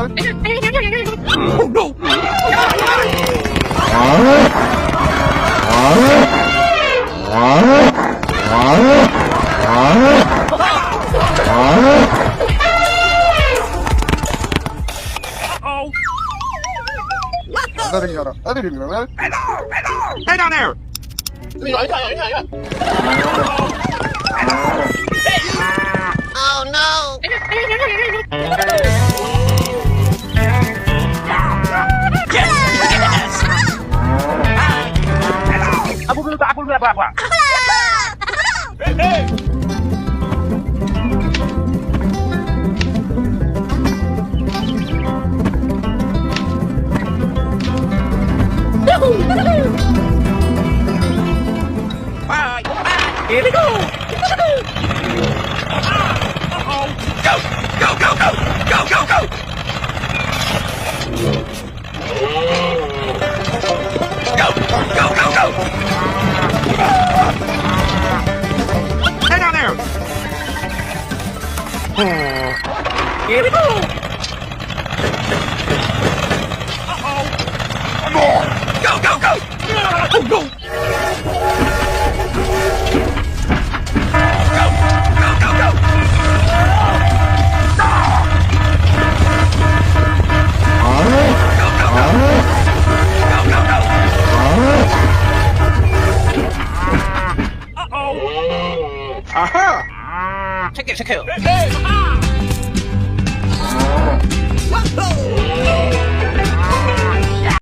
Oh no! Hey down there! Oh no! Aku dulu apa? Hey! Bye! Here we go! Uh-oh! Go! Go, go, go! Go, go, go! Go! Go, go, go! Hey down there! Here we go! Uh-oh! More! Go, go, go! Oh, no! Go! Go, go, go! Go, go, go! Go, go, go! Uh-oh! Aha! Check it, check it. Hey!